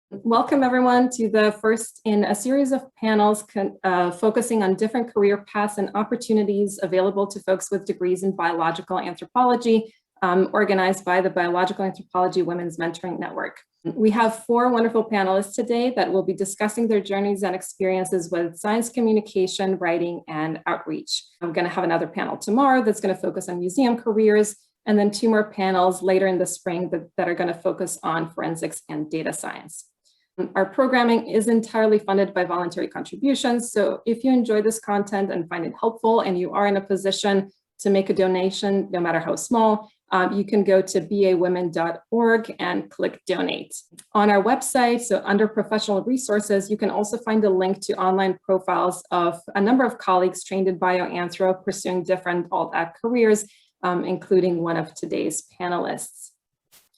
Welcome everyone to the first in a series of panels focusing on different career paths and opportunities available to folks with degrees in biological anthropology, organized by the Biological Anthropology Women's Mentoring Network. We have 4 wonderful panelists today that will be discussing their journeys and experiences with science communication, writing, and outreach. I'm going to have another panel tomorrow that's going to focus on museum careers, and then 2 more panels later in the spring that are going to focus on forensics and data science. Our programming is entirely funded by voluntary contributions, so if you enjoy this content and find it helpful and you are in a position to make a donation, no matter how small, you can go to bawomen.org and click donate. On our website, so under professional resources, you can also find a link to online profiles of a number of colleagues trained in bioanthro pursuing different alt-ag careers, including one of today's panelists.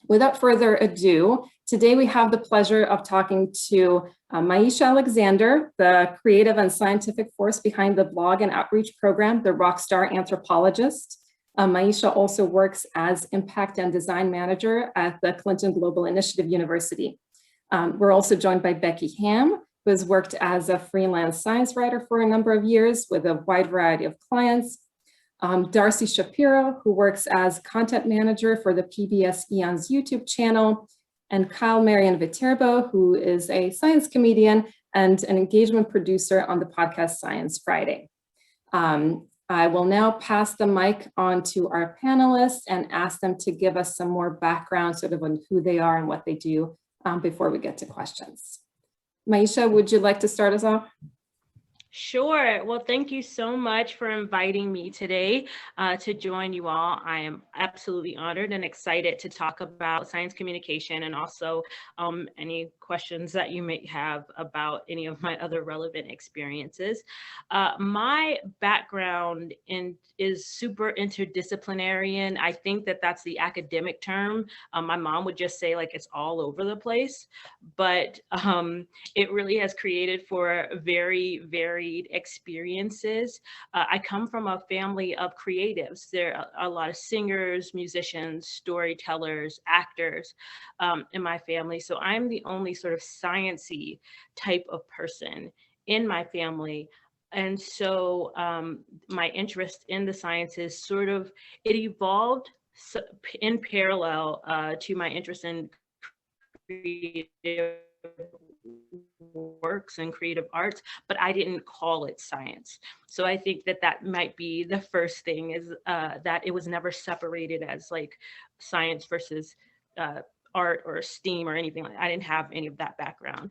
Without further ado, today we have the pleasure of talking to Myeashea Alexander, the creative and scientific force behind the blog and outreach program, The Rockstar Anthropologist. Myeashea also works as Impact and Design Manager at the Clinton Global Initiative University. We're also joined by Becky Ham, who has worked as a freelance science writer for a number of years with a wide variety of clients. Darcy Shapiro, who works as content manager for the PBS Eon's YouTube channel, and Kyle Marian Viterbo, who is a science comedian and an engagement producer on the podcast Science Friday. I will now pass the mic on to our panelists and ask them to give us some more background sort of on who they are and what they do before we get to questions. Myeashea, would you like to start us off? Sure. Well, thank you so much for inviting me today to join you all. I am absolutely honored and excited to talk about science communication and also any questions that you may have about any of my other relevant experiences. My background is super interdisciplinary. I think that that's the academic term. My mom would just say like it's all over the place, but it really has created for very, very experiences. I come from a family of creatives. There are a lot of singers, musicians, storytellers, actors in my family. So I'm the only sort of sciencey type of person in my family. And so my interest in the sciences it evolved in parallel to my interest in creative works and creative arts, but I didn't call it science. So I think that that might be the first thing is that it was never separated as like science versus art or STEAM or anything like that. I didn't have any of that background.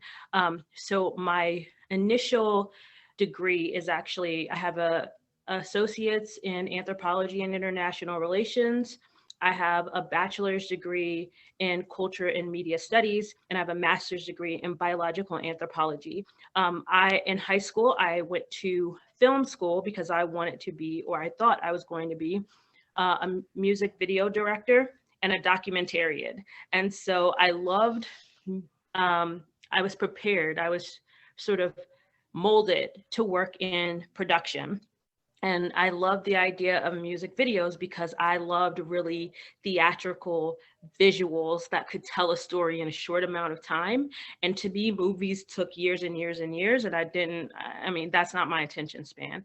So my initial degree is actually, I have a associate's in anthropology and international relations. I have a bachelor's degree in culture and media studies, and I have a master's degree in biological anthropology. In high school, I went to film school because I wanted to be, or I thought I was going to be, a music video director and a documentarian. And so I loved, I was prepared, I was sort of molded to work in production. And I loved the idea of music videos because I loved really theatrical visuals that could tell a story in a short amount of time. And to me, movies took years and years and years, and that's not my attention span.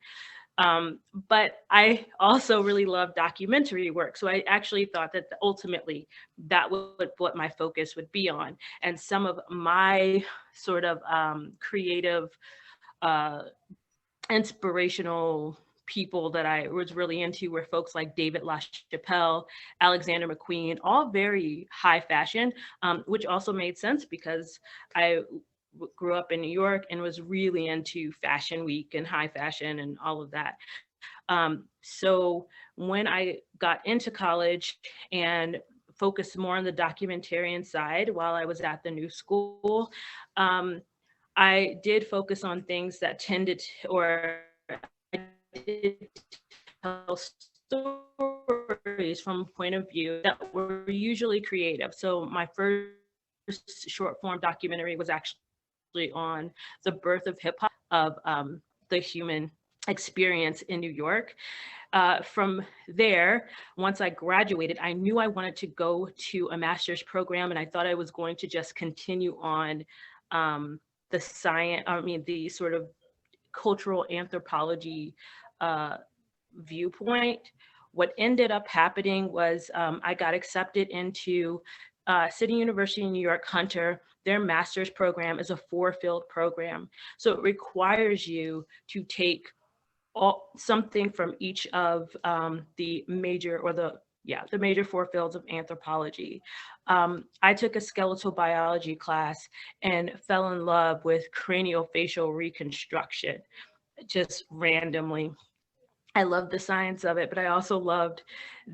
But I also really love documentary work. So I actually thought that ultimately that would what my focus would be on. And some of my sort of creative, inspirational people that I was really into were folks like David LaChapelle, Alexander McQueen, all very high fashion, which also made sense because I grew up in New York and was really into Fashion Week and high fashion and all of that. So when I got into college and focused more on the documentarian side while I was at the New School, I did focus on things that tended to, or I did tell stories from a point of view that were usually creative. So my first short form documentary was actually on the birth of hip hop, of the human experience in New York. From there, once I graduated, I knew I wanted to go to a master's program, and I thought I was going to just continue on the the sort of cultural anthropology viewpoint. What ended up happening was I got accepted into City University in New York, Hunter. Their master's program is a 4-field program. So it requires you to take something from each of the major the major 4 fields of anthropology. I took a skeletal biology class and fell in love with craniofacial reconstruction, just randomly. I loved the science of it, but I also loved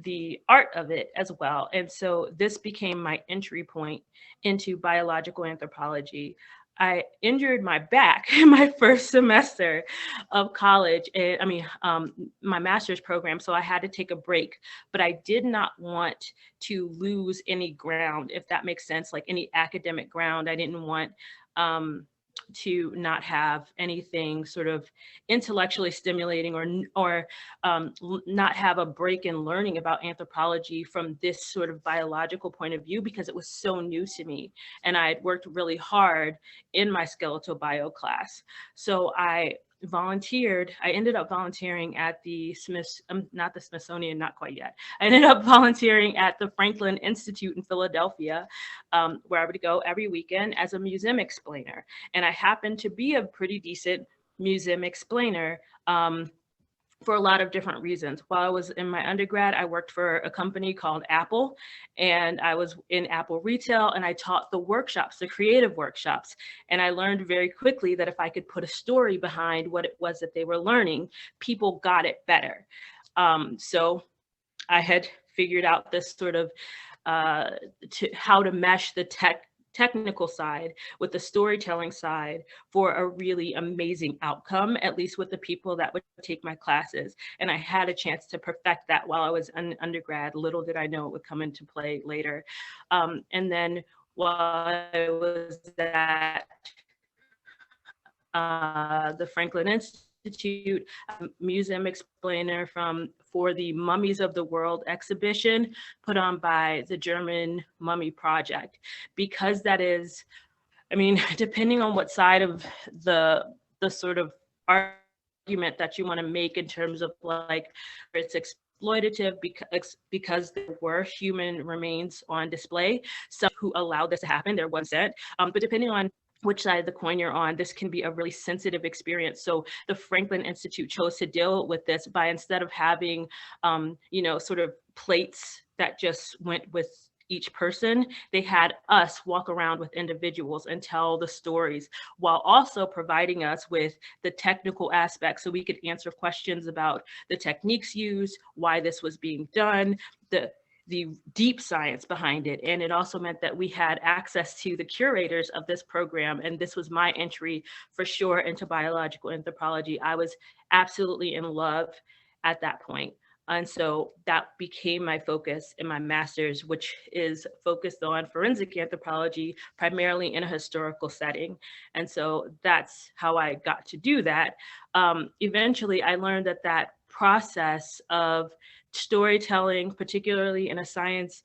the art of it as well. And so this became my entry point into biological anthropology. I injured my back in my first semester of college, my master's program, so I had to take a break, but I did not want to lose any ground, if that makes sense, like any academic ground. I didn't want to not have anything sort of intellectually stimulating or not have a break in learning about anthropology from this sort of biological point of view, because it was so new to me. And I had worked really hard in my skeletal bio class. So I ended up volunteering at the not the Smithsonian, not quite yet. I ended up volunteering at the Franklin Institute in Philadelphia, where I would go every weekend as a museum explainer. And I happened to be a pretty decent museum explainer for a lot of different reasons. While I was in my undergrad, I worked for a company called Apple, and I was in Apple retail, and I taught the workshops, the creative workshops. And I learned very quickly that if I could put a story behind what it was that they were learning, people got it better. So I had figured out this sort of how to mesh the technical side with the storytelling side for a really amazing outcome, at least with the people that would take my classes. And I had a chance to perfect that while I was an undergrad. Little did I know it would come into play later. And then while I was at the Franklin Institute, museum explainer for the Mummies of the World exhibition put on by the German Mummy Project, because that is, depending on what side of the sort of argument that you want to make in terms of like it's exploitative because there were human remains on display, some who allowed this to happen, there wasn't, but depending on which side of the coin you're on, this can be a really sensitive experience. So the Franklin Institute chose to deal with this by, instead of having, sort of plates that just went with each person, they had us walk around with individuals and tell the stories, while also providing us with the technical aspects so we could answer questions about the techniques used, why this was being done, the deep science behind it. And it also meant that we had access to the curators of this program. And this was my entry for sure into biological anthropology. I was absolutely in love at that point. And so that became my focus in my master's, which is focused on forensic anthropology, primarily in a historical setting. And so that's how I got to do that. Eventually, I learned that process of storytelling, particularly in a science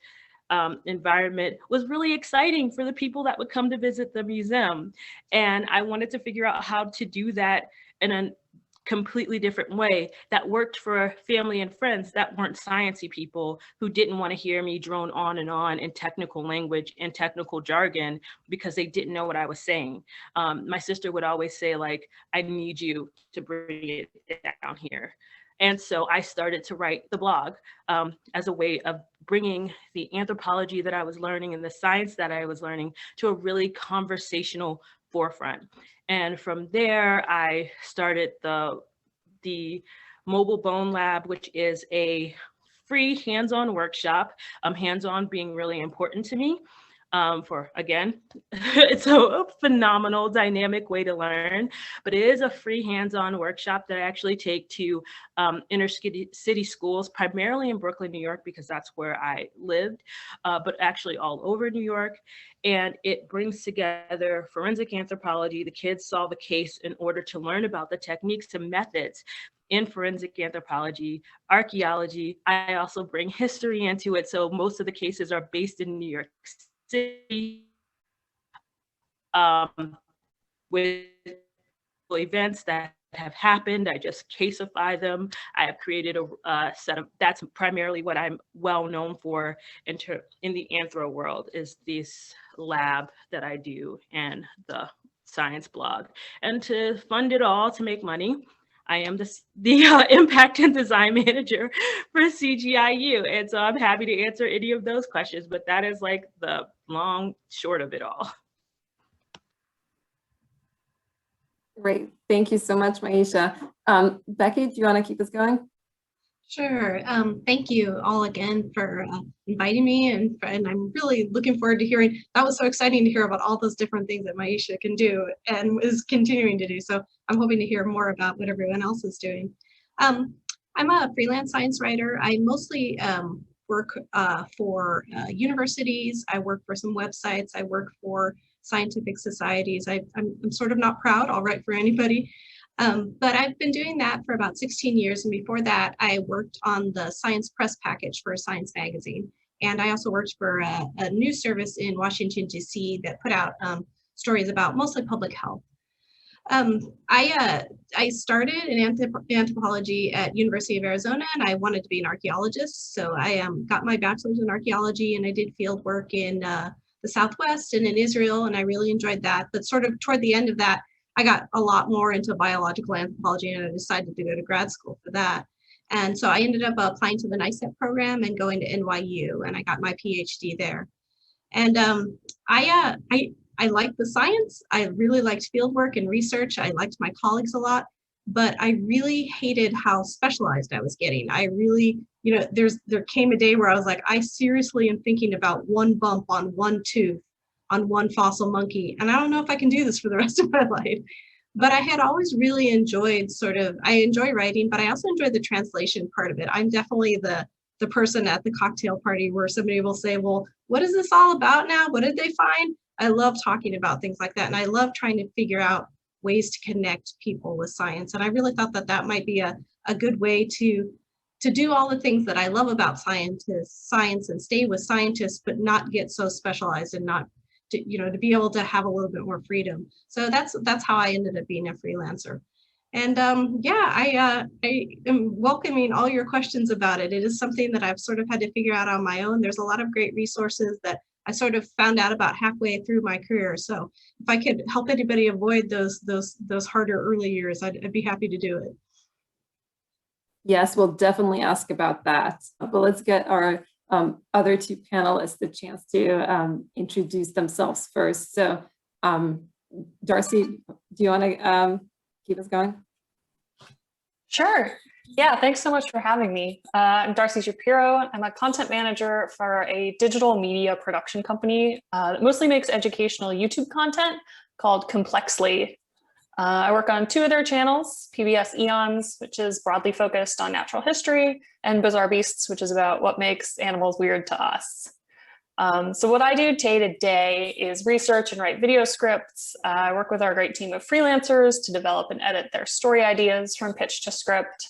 environment, was really exciting for the people that would come to visit the museum. And I wanted to figure out how to do that in a completely different way that worked for family and friends that weren't sciencey people who didn't want to hear me drone on and on in technical language and technical jargon because they didn't know what I was saying. My sister would always say, like, I need you to bring it down here. And so I started to write the blog as a way of bringing the anthropology that I was learning and the science that I was learning to a really conversational forefront. And from there, I started the Mobile Bone Lab, which is a free hands-on workshop, hands-on being really important to me. for, again, it's a phenomenal dynamic way to learn, but it is a free hands-on workshop that I actually take to inner city schools, primarily in Brooklyn, New York, because that's where I lived, but actually all over New York. And it brings together forensic anthropology. The kids solve a case in order to learn about the techniques and methods in forensic anthropology, archaeology. I also bring history into it. So most of the cases are based in New York City, with events that have happened. I just caseify them. I have created a set of, that's primarily what I'm well known for in the anthro world, is this lab that I do and the science blog. And to fund it all, to make money, I am the impact and design manager for CGIU. And so I'm happy to answer any of those questions, but that is like the long short of it all. Great. Thank you so much, Myeashea. Becky, do you want to keep us going? Sure. Thank you all again for inviting me, and I'm really looking forward to hearing. That was so exciting to hear about all those different things that Myeashea can do and is continuing to do. So I'm hoping to hear more about what everyone else is doing. I'm a freelance science writer. I mostly work for universities. I work for some websites. I work for scientific societies. I'm sort of not proud. I'll write for anybody. But I've been doing that for about 16 years. And before that, I worked on the science press package for Science magazine. And I also worked for a news service in Washington, D.C. that put out stories about mostly public health. I started in anthropology at University of Arizona, and I wanted to be an archaeologist. So I got my bachelor's in archaeology, and I did field work in the Southwest and in Israel, and I really enjoyed that. But sort of toward the end of that, I got a lot more into biological anthropology, and I decided to go to grad school for that. And so I ended up applying to the NICEP program and going to NYU, and I got my PhD there. And I liked the science. I really liked fieldwork and research. I liked my colleagues a lot, but I really hated how specialized I was getting. I really, there came a day where I was like, I seriously am thinking about one bump on one tooth on one fossil monkey, and I don't know if I can do this for the rest of my life. But I had always really enjoyed I enjoy writing, but I also enjoy the translation part of it. I'm definitely the person at the cocktail party where somebody will say, well, what is this all about now? What did they find? I love talking about things like that. And I love trying to figure out ways to connect people with science. And I really thought that that might be a good way to do all the things that I love about science and stay with scientists, but not get so specialized and not to be able to have a little bit more freedom. So that's how I ended up being a freelancer. And I am welcoming all your questions about it. It is something that I've sort of had to figure out on my own. There's a lot of great resources that I sort of found out about halfway through my career. So if I could help anybody avoid those harder early years, I'd be happy to do it. Yes, we'll definitely ask about that. But let's get our other two panelists the chance to introduce themselves first. So Darcy, do you want to keep us going? Sure. Yeah, thanks so much for having me. I'm Darcy Shapiro. I'm a content manager for a digital media production company that mostly makes educational YouTube content called Complexly. I work on two of their channels, PBS Eons, which is broadly focused on natural history, and Bizarre Beasts, which is about what makes animals weird to us. So what I do day to day is research and write video scripts. I work with our great team of freelancers to develop and edit their story ideas from pitch to script.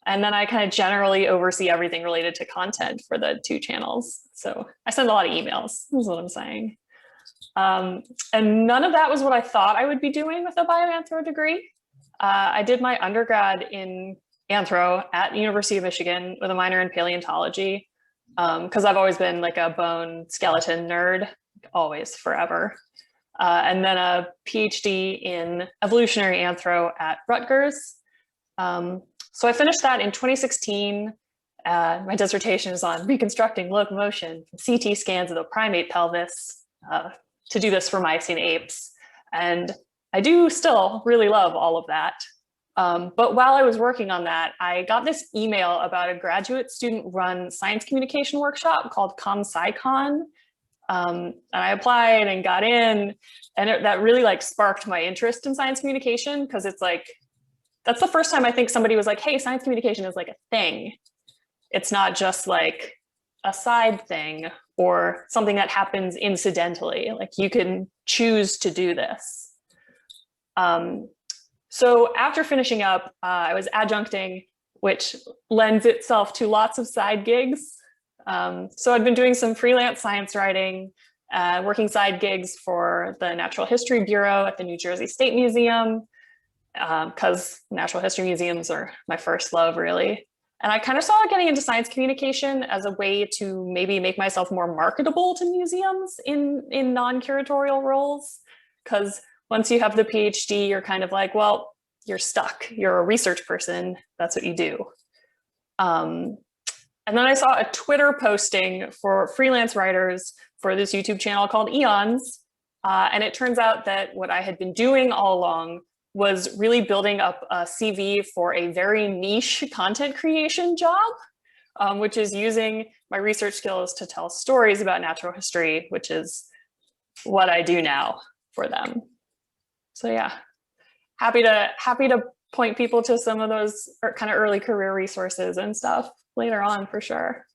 And then I kind of generally oversee everything related to content for the two channels. So I send a lot of emails, is what I'm saying. And none of that was what I thought I would be doing with a bioanthro degree. I did my undergrad in anthro at the University of Michigan with a minor in paleontology, because I've always been like a bone skeleton nerd, always, forever. And then a PhD in evolutionary anthro at Rutgers. So I finished that in 2016. My dissertation is on reconstructing locomotion from CT scans of the primate pelvis. To do this for Miocene apes. And I do still really love all of that. But while I was working on that, I got this email about a graduate student run science communication workshop called ComSciCon. And I applied and got in, and that really like sparked my interest in science communication, because it's like, that's the first time I think somebody was like, hey, science communication is like a thing. It's not just like a side thing or something that happens incidentally. Like you can choose to do this. So after finishing up, I was adjuncting, which lends itself to lots of side gigs. So I'd been doing some freelance science writing, working side gigs for the Natural History Bureau at the New Jersey State Museum, because natural history museums are my first love, really. And I kind of saw getting into science communication as a way to maybe make myself more marketable to museums in non-curatorial roles. Because once you have the PhD, you're kind of like, well, you're stuck. You're a research person. That's what you do. And then I saw a Twitter posting for freelance writers for this YouTube channel called Eons. And it turns out that what I had been doing all along was really building up a CV for a very niche content creation job, which is using my research skills to tell stories about natural history, which is what I do now for them. So yeah, happy to point people to some of those kind of early career resources and stuff later on for sure.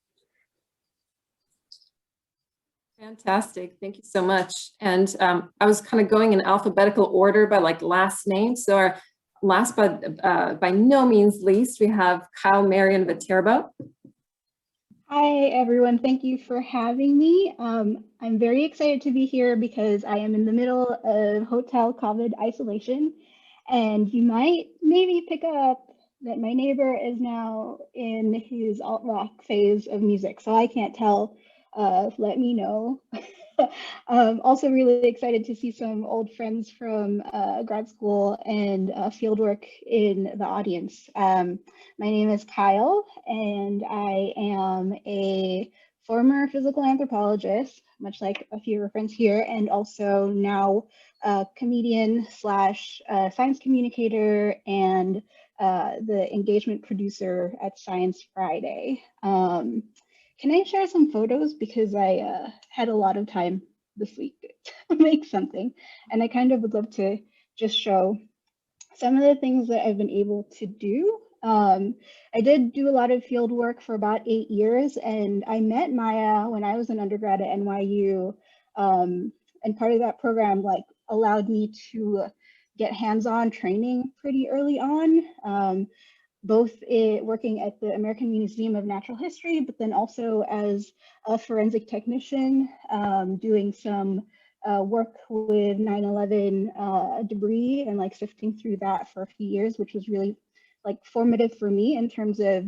Fantastic, thank you so much. And I was kind of going in alphabetical order by like last name. So our last but by no means least, we have Kyle Marian Viterbo. Hi everyone, thank you for having me. I'm very excited to be here because I am in the middle of hotel COVID isolation, and you might maybe pick up that my neighbor is now in his alt rock phase of music, so I can't tell. Let me know. Also really excited to see some old friends from grad school and fieldwork in the audience. My name is Kyle, and I am a former physical anthropologist, much like a few of our friends here, and also now a comedian slash science communicator and the engagement producer at Science Friday. Can I share some photos? Because I had a lot of time this week to make something, and I kind of would love to just show some of the things that I've been able to do. I did do a lot of field work for about 8 years, and I met Maya when I was an undergrad at NYU, and part of that program like allowed me to get hands-on training pretty early on. Both working at the American Museum of Natural History, but then also as a forensic technician, doing some work with 9/11 debris and like sifting through that for a few years, which was really like formative for me in terms of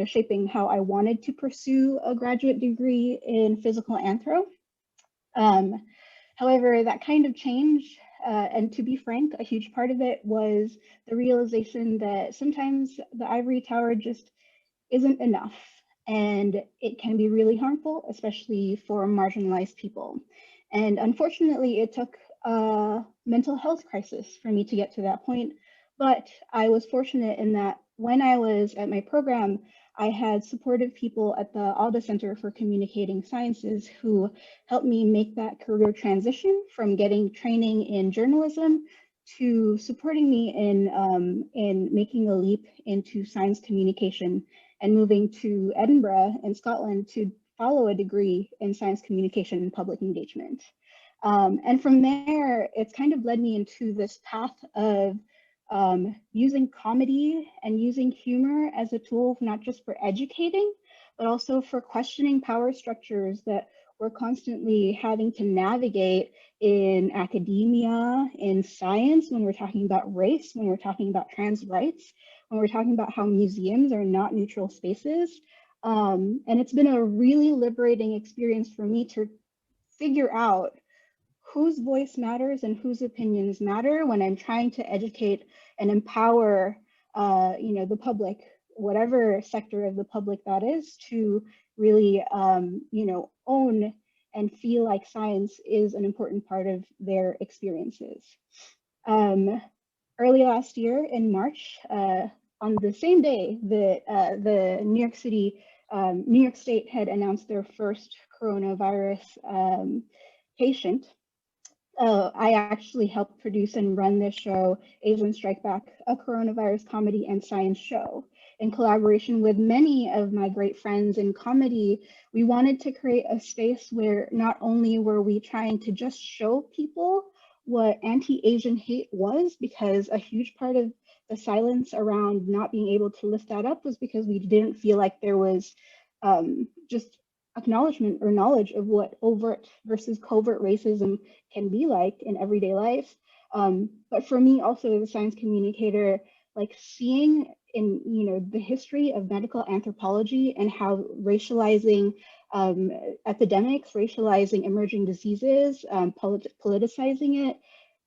shaping how I wanted to pursue a graduate degree in physical anthro. However, that kind of changed. And to be frank, a huge part of it was the realization that sometimes the ivory tower just isn't enough, and it can be really harmful, especially for marginalized people. And unfortunately, it took a mental health crisis for me to get to that point. But I was fortunate in that when I was at my program, I had supportive people at the Alda Center for Communicating Sciences who helped me make that career transition from getting training in journalism to supporting me in making a leap into science communication and moving to Edinburgh in Scotland to follow a degree in science communication and public engagement. And from there, it's kind of led me into this path of using comedy and using humor as a tool, not just for educating, but also for questioning power structures that we're constantly having to navigate in academia, in science, when we're talking about race, when we're talking about trans rights, when we're talking about how museums are not neutral spaces. And it's been a really liberating experience for me to figure out whose voice matters and whose opinions matter when I'm trying to educate and empower the public, whatever sector of the public that is, to really own and feel like science is an important part of their experiences. Early last year in March, on the same day that the New York City New York State had announced their first coronavirus patient. I actually helped produce and run this show, Asian Strike Back, a coronavirus comedy and science show. In collaboration with many of my great friends in comedy, we wanted to create a space where not only were we trying to just show people what anti-Asian hate was, because a huge part of the silence around not being able to lift that up was because we didn't feel like there was just acknowledgement or knowledge of what overt versus covert racism can be like in everyday life. But for me also as a science communicator, like seeing in the history of medical anthropology and how racializing epidemics, racializing emerging diseases, politicizing it,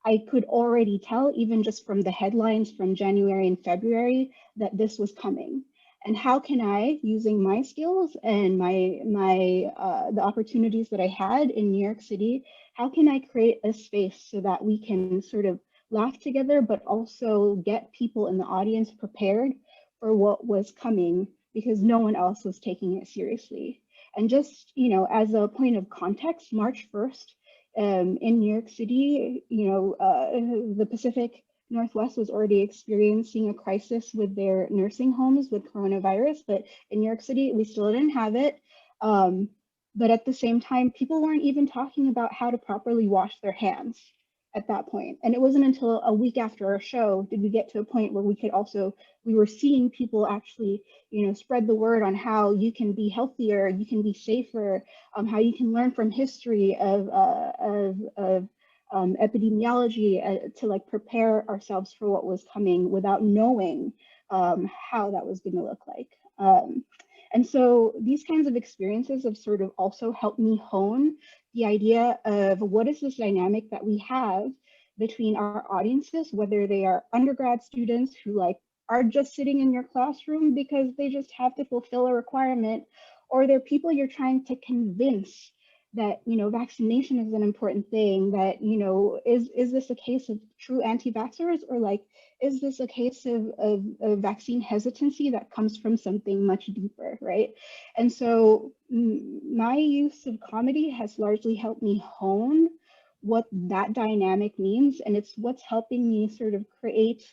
I could already tell even just from the headlines from January and February that this was coming. And how can I, using my skills and the opportunities that I had in New York City, how can I create a space so that we can sort of laugh together, but also get people in the audience prepared for what was coming, because no one else was taking it seriously. And just, as a point of context, March 1st in New York City, the Pacific Northwest was already experiencing a crisis with their nursing homes with coronavirus, but in New York City, we still didn't have it. But at the same time, people weren't even talking about how to properly wash their hands at that point. And it wasn't until a week after our show did we get to a point where we were seeing people actually, spread the word on how you can be healthier, you can be safer, how you can learn from history of epidemiology to like prepare ourselves for what was coming without knowing how that was going to look like. And so these kinds of experiences have sort of also helped me hone the idea of what is this dynamic that we have between our audiences, whether they are undergrad students who like are just sitting in your classroom because they just have to fulfill a requirement, or they're people you're trying to convince that vaccination is an important thing, that is this a case of true anti-vaxxers, or like is this a case of vaccine hesitancy that comes from something much deeper, right? And so my use of comedy has largely helped me hone what that dynamic means, and it's what's helping me sort of create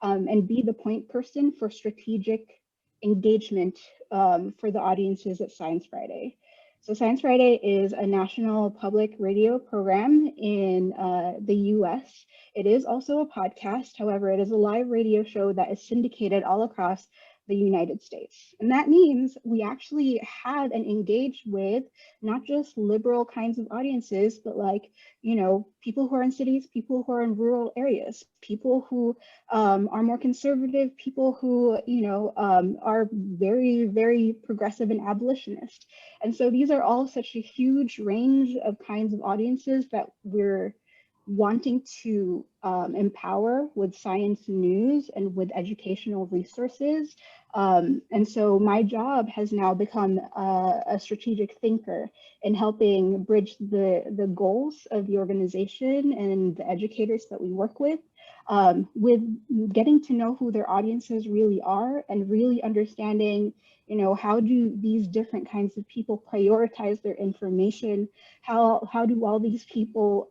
and be the point person for strategic engagement for the audiences at Science Friday. So Science Friday is a national public radio program in the US. It is also a podcast. However, it is a live radio show that is syndicated all across the United States. And that means we actually had and engaged with not just liberal kinds of audiences, but like, people who are in cities, people who are in rural areas, people who are more conservative, people who, are very, very progressive and abolitionist. And so these are all such a huge range of kinds of audiences that we're wanting to empower with science news and with educational resources. And so my job has now become a strategic thinker in helping bridge the goals of the organization and the educators that we work with getting to know who their audiences really are and really understanding, how do these different kinds of people prioritize their information? How do all these people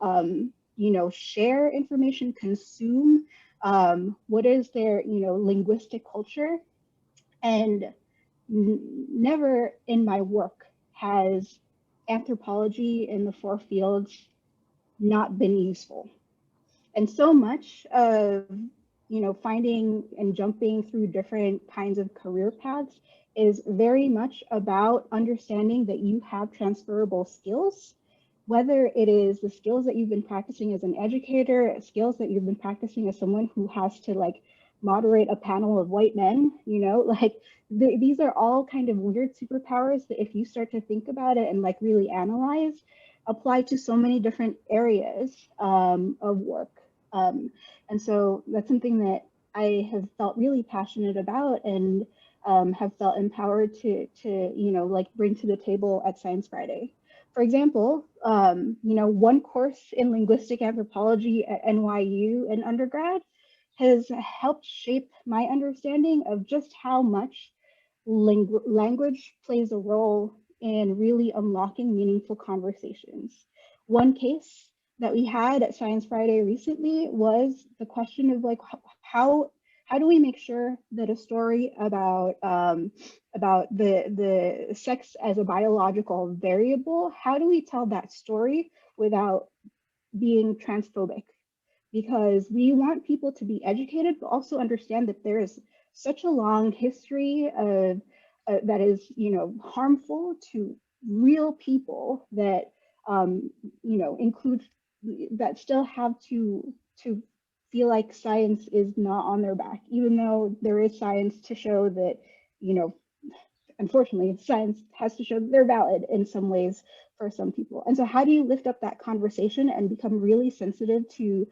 share information, consume, what is their, linguistic culture? And never in my work has anthropology in the 4 fields not been useful. And so much of, finding and jumping through different kinds of career paths is very much about understanding that you have transferable skills, whether it is the skills that you've been practicing as an educator, skills that you've been practicing as someone who has to like moderate a panel of white men, these are all kind of weird superpowers that if you start to think about it and like really analyze, apply to so many different areas of work. And so that's something that I have felt really passionate about and have felt empowered to bring to the table at Science Friday. For example, one course in linguistic anthropology at NYU in undergrad has helped shape my understanding of just how much language plays a role in really unlocking meaningful conversations. One case that we had at Science Friday recently was the question of like, how do we make sure that a story about the sex as a biological variable, how do we tell that story without being transphobic? Because we want people to be educated, but also understand that there is such a long history of that is, you know, harmful to real people that, you know, include that still have to feel like science is not on their back, even though there is science to show that, you know, unfortunately, science has to show that they're valid in some ways for some people. And so how do you lift up that conversation and become really sensitive to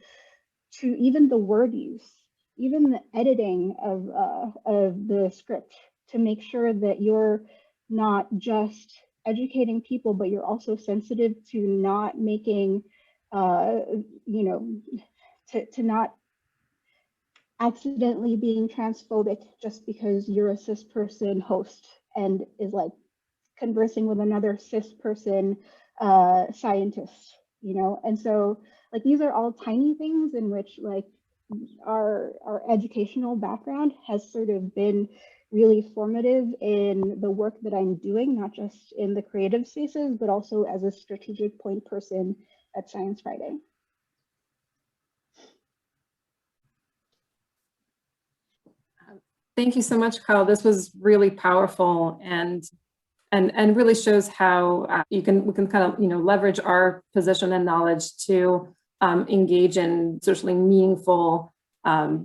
even the word use, even the editing of the script, to make sure that you're not just educating people, but you're also sensitive to not making, you know, to not accidentally being transphobic just because you're a cis person host and is like conversing with another cis person scientist, you know? And so like, these are all tiny things in which like our educational background has sort of been really formative in the work that I'm doing, not just in the creative spaces, but also as a strategic point person at Science Friday. Thank you so much, Kyle. This was really powerful and really shows how we can kind of, you know, leverage our position and knowledge to engage in socially meaningful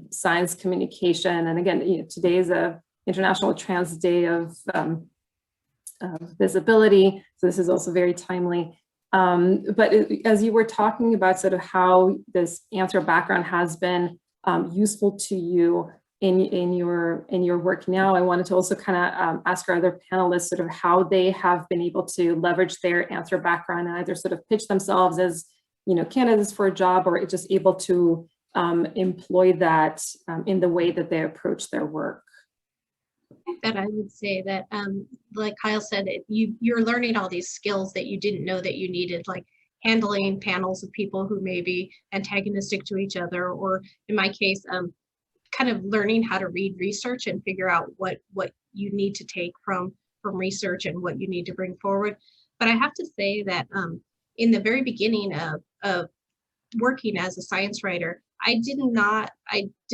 science communication. And again, you know, today is a International Trans Day of Visibility, so this is also very timely. But as you were talking about sort of how this anthro background has been useful to you in your work now, I wanted to also kind of ask our other panelists sort of how they have been able to leverage their anthro background and either sort of pitch themselves as, you know, candidates for a job, or just able to employ that in the way that they approach their work. That I would say that, like Kyle said, you're learning all these skills that you didn't know that you needed, like handling panels of people who may be antagonistic to each other, or in my case, kind of learning how to read research and figure out what you need to take from research and what you need to bring forward. But I have to say that in the very beginning of working as a science writer, I did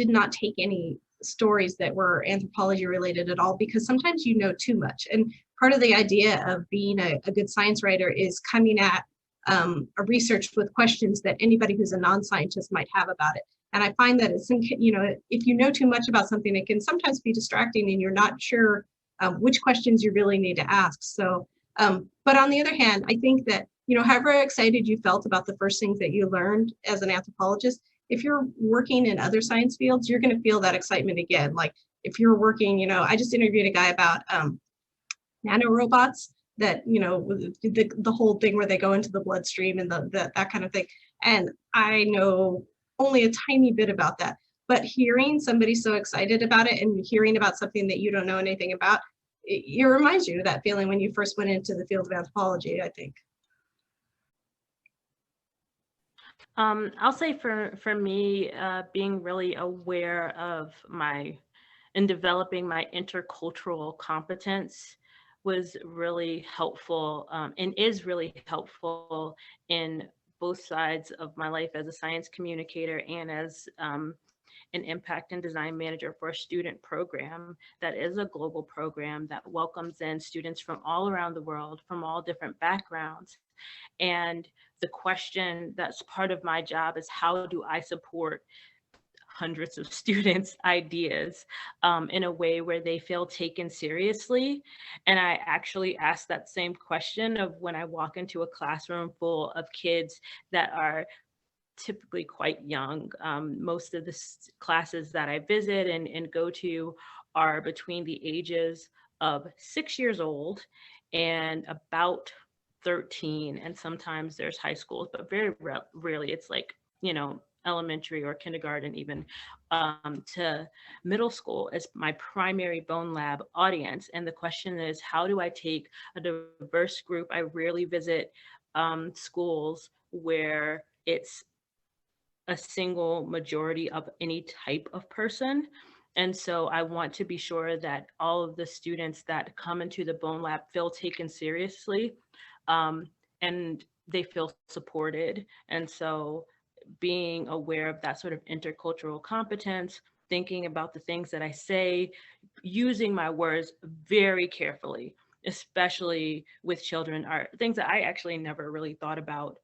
not take any stories that were anthropology related at all, because sometimes you know too much. And part of the idea of being a good science writer is coming at a research with questions that anybody who's a non-scientist might have about it. And I find that it's, you know, if you know too much about something, it can sometimes be distracting and you're not sure which questions you really need to ask. So, but on the other hand, I think that, you know, however excited you felt about the first things that you learned as an anthropologist, if you're working in other science fields, you're going to feel that excitement again. Like if you're working, you know, I just interviewed a guy about nanorobots that, you know, the whole thing where they go into the bloodstream and that kind of thing. And I know only a tiny bit about that, but hearing somebody so excited about it and hearing about something that you don't know anything about, it reminds you of that feeling when you first went into the field of anthropology, I think. I'll say for me, being really aware of in developing my intercultural competence was really helpful and is really helpful in both sides of my life as a science communicator and as an impact and design manager for a student program that is a global program that welcomes in students from all around the world, from all different backgrounds. And the question that's part of my job is, how do I support hundreds of students' ideas in a way where they feel taken seriously? And I actually ask that same question of when I walk into a classroom full of kids that are typically quite young. Most of the classes that I visit and go to are between the ages of 6 years old and about 13, and sometimes there's high schools, but very rarely it's like, you know, elementary or kindergarten even, to middle school as my primary bone lab audience. And the question is, how do I take a diverse group? I rarely visit schools where it's a single majority of any type of person. And so I want to be sure that all of the students that come into the bone lab feel taken seriously, and they feel supported. And so being aware of that sort of intercultural competence, thinking about the things that I say, using my words very carefully, especially with children, are things that I actually never really thought about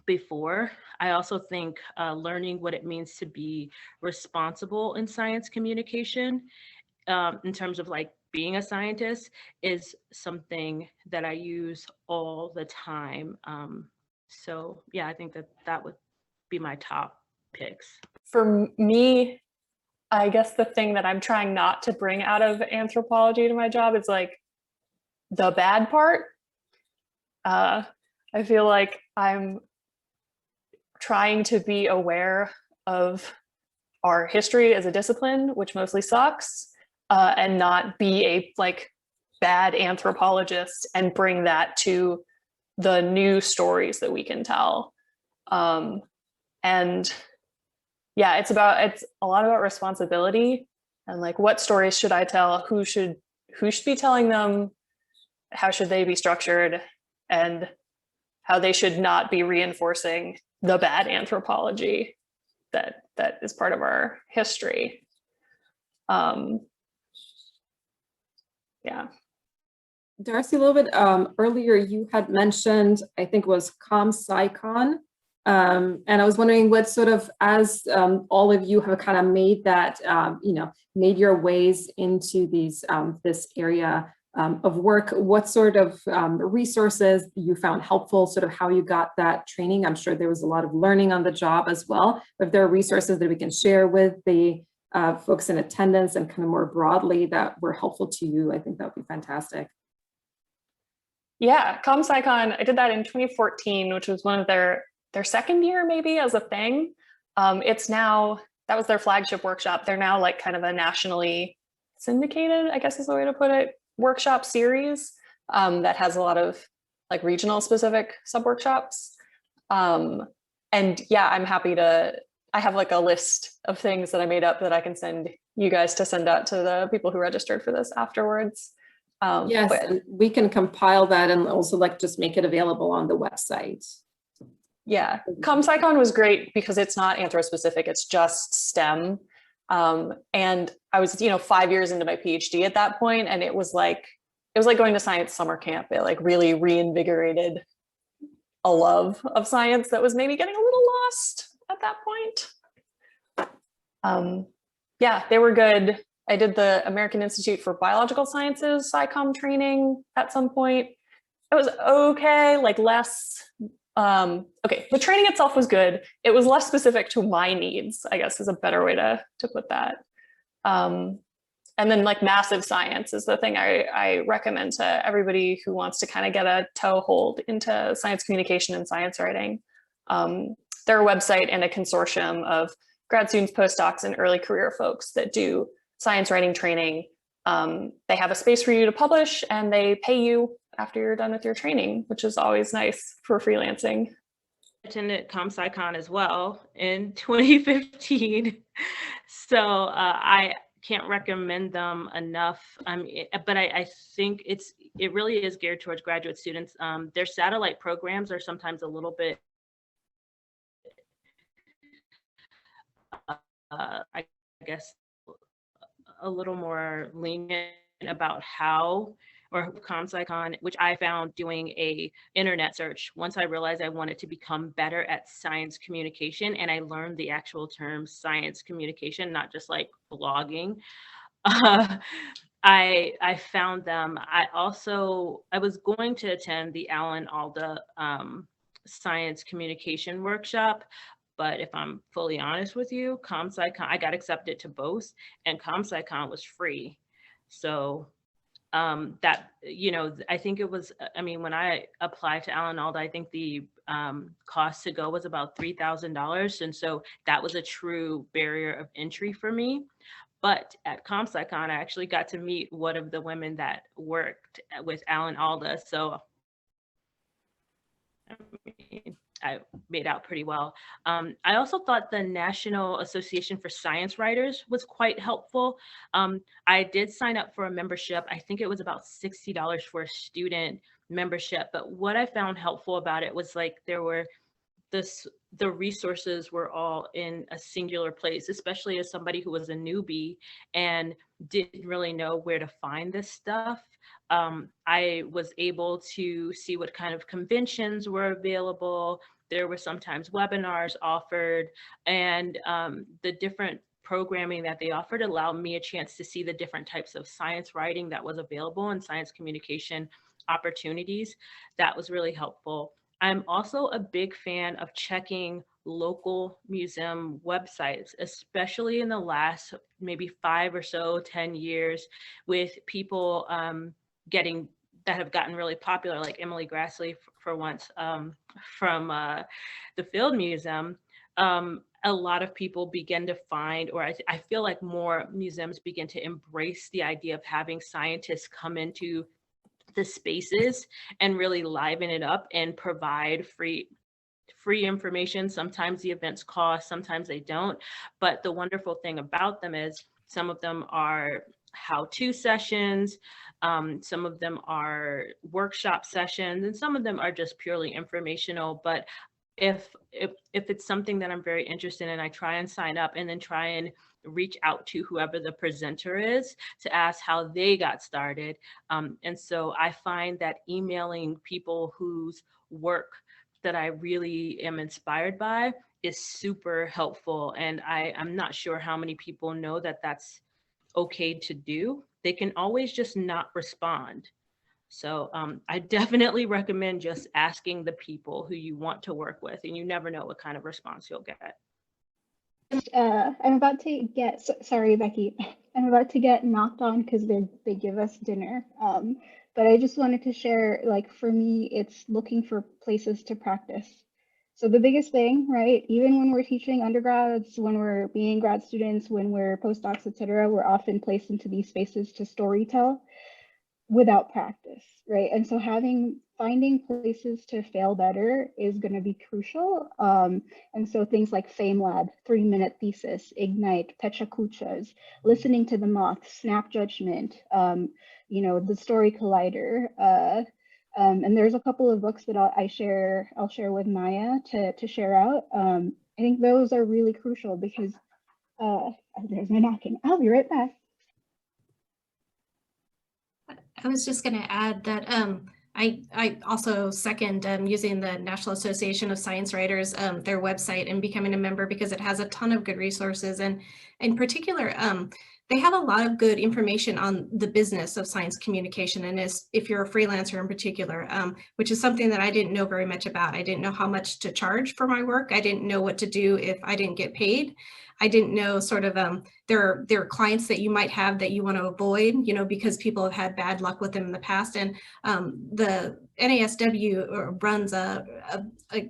before. I also think learning what it means to be responsible in science communication, in terms of like being a scientist, is something that I use all the time. So yeah, I think that that would be my top picks. For me, I guess the thing that I'm trying not to bring out of anthropology to my job is like the bad part. I feel like I'm trying to be aware of our history as a discipline, which mostly sucks, and not be a like bad anthropologist and bring that to the new stories that we can tell. And yeah, it's a lot about responsibility and like, what stories should I tell? Who should be telling them? How should they be structured? And how they should not be reinforcing the bad anthropology that is part of our history. Yeah. Darcy, a little bit earlier, you had mentioned, I think it was ComSciCon, and I was wondering what sort of, as all of you have kind of made that, made your ways into these this area of work, what sort of resources you found helpful, sort of how you got that training. I'm sure there was a lot of learning on the job as well. If there are resources that we can share with the folks in attendance and kind of more broadly that were helpful to you, I think that would be fantastic. Yeah, ComSciCon, I did that in 2014, which was one of their second year maybe as a thing. It's now, that was their flagship workshop. They're now like kind of a nationally syndicated, I guess is the way to put it, workshop series that has a lot of like regional specific sub workshops. And yeah, I'm happy to, I have like a list of things that I made up that I can send you guys to send out to the people who registered for this afterwards. Yes, and we can compile that and also like just make it available on the website. Yeah, ComSciCon was great because it's not anthro-specific, it's just STEM. And I was, 5 years into my PhD at that point, and it was like going to science summer camp. It like really reinvigorated a love of science that was maybe getting a little lost at that point. Yeah, they were good. I did the American Institute for Biological Sciences SciComm training at some point. It was okay, like less, okay, the training itself was good. It was less specific to my needs, I guess is a better way to put that. And then like massive science is the thing I recommend to everybody who wants to kind of get a toehold into science communication and science writing. They're a website and a consortium of grad students, postdocs, and early career folks that do science writing training. They have a space for you to publish and they pay you after you're done with your training, which is always nice for freelancing. I attended ComSciCon as well in 2015. So I can't recommend them enough. But I think it really is geared towards graduate students. Their satellite programs are sometimes a little bit, I guess, a little more lenient about how, or ComSciCon, which I found doing a internet search once I realized I wanted to become better at science communication, and I learned the actual term science communication, not just like blogging. I found them. I was going to attend the Alan Alda science communication workshop, but if I'm fully honest with you, ComSciCon, I got accepted to both, and ComSciCon was free. So that, you know, I think it was, I mean, when I applied to Alan Alda, I think the cost to go was about $3,000. And so that was a true barrier of entry for me. But at ComSciCon, I actually got to meet one of the women that worked with Alan Alda. So I mean, I made out pretty well. I also thought the National Association for Science Writers was quite helpful. I did sign up for a membership. I think it was about $60 for a student membership. But what I found helpful about it was like there were the resources were all in a singular place, especially as somebody who was a newbie and didn't really know where to find this stuff. I was able to see what kind of conventions were available. There were sometimes webinars offered, and the different programming that they offered allowed me a chance to see the different types of science writing that was available and science communication opportunities. That was really helpful. I'm also a big fan of checking local museum websites, especially in the last maybe 5 or so, 10 years, with people that have gotten really popular, like Emily Grassley for once, from the Field Museum. A lot of people begin to find, or I feel like more museums begin to embrace the idea of having scientists come into the spaces and really liven it up and provide free information. Sometimes the events cost, sometimes they don't. But the wonderful thing about them is some of them are how-to sessions, some of them are workshop sessions, and some of them are just purely informational. But if it's something that I'm very interested in, I try and sign up and then try and reach out to whoever the presenter is to ask how they got started. And so I find that emailing people whose work that I really am inspired by is super helpful. And I'm not sure how many people know that that's okay to do. They can always just not respond. So I definitely recommend just asking the people who you want to work with, and you never know what kind of response you'll get. I'm about to get, sorry, Becky, I'm about to get knocked on because they give us dinner. But I just wanted to share, like, for me, it's looking for places to practice. So the biggest thing, right, even when we're teaching undergrads, when we're being grad students, when we're postdocs, et cetera, we're often placed into these spaces to storytell without practice, right? And so finding places to fail better is going to be crucial. And so things like FameLab, 3-minute thesis, Ignite, Pecha Kuchas, listening to the moth, Snap Judgment, you know, the Story Collider. And there's a couple of books that I'll share with Maya to share out. I think those are really crucial because there's my knocking. I'll be right back. I was just going to add that I also second using the National Association of Science Writers, their website, and becoming a member because it has a ton of good resources. And in particular, they have a lot of good information on the business of science communication. And if you're a freelancer in particular, which is something that I didn't know very much about. I didn't know how much to charge for my work. I didn't know what to do if I didn't get paid. I didn't know sort of there are clients that you might have that you want to avoid, you know, because people have had bad luck with them in the past. And the NASW runs a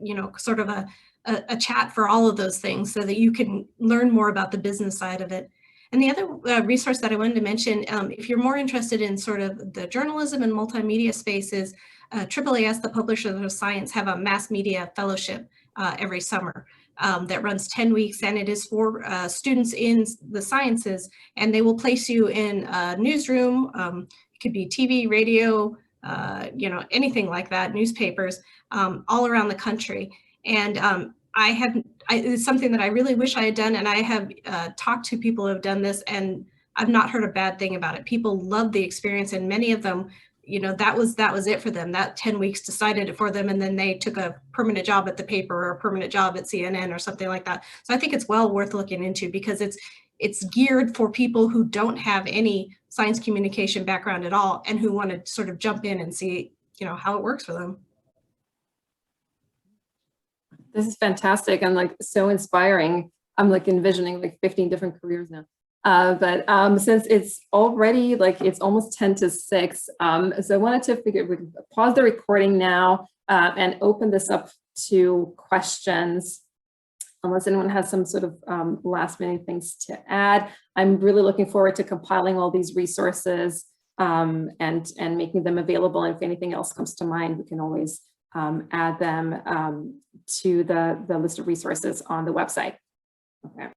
you know, sort of a chat for all of those things so that you can learn more about the business side of it. And the other resource that I wanted to mention, if you're more interested in sort of the journalism and multimedia spaces, AAAS, the Publishers of Science, have a mass media fellowship every summer. That runs 10 weeks, and it is for students in the sciences, and they will place you in a newsroom. It could be TV, radio, you know, anything like that, newspapers, all around the country. And it's something that I really wish I had done, and I have talked to people who have done this, and I've not heard a bad thing about it. People love the experience, and many of them, you know, that was it for them. That 10 weeks decided it for them, and then they took a permanent job at the paper or a permanent job at CNN or something like that. So I think it's well worth looking into because it's geared for people who don't have any science communication background at all and who want to sort of jump in and see, you know, how it works for them. This is fantastic and like so inspiring. I'm like envisioning like 15 different careers now. Since it's already it's almost 10 to 6, so I wanted to we could pause the recording now and open this up to questions, unless anyone has some sort of last minute things to add. I'm really looking forward to compiling all these resources and making them available. And if anything else comes to mind, we can always add them to the list of resources on the website. Okay.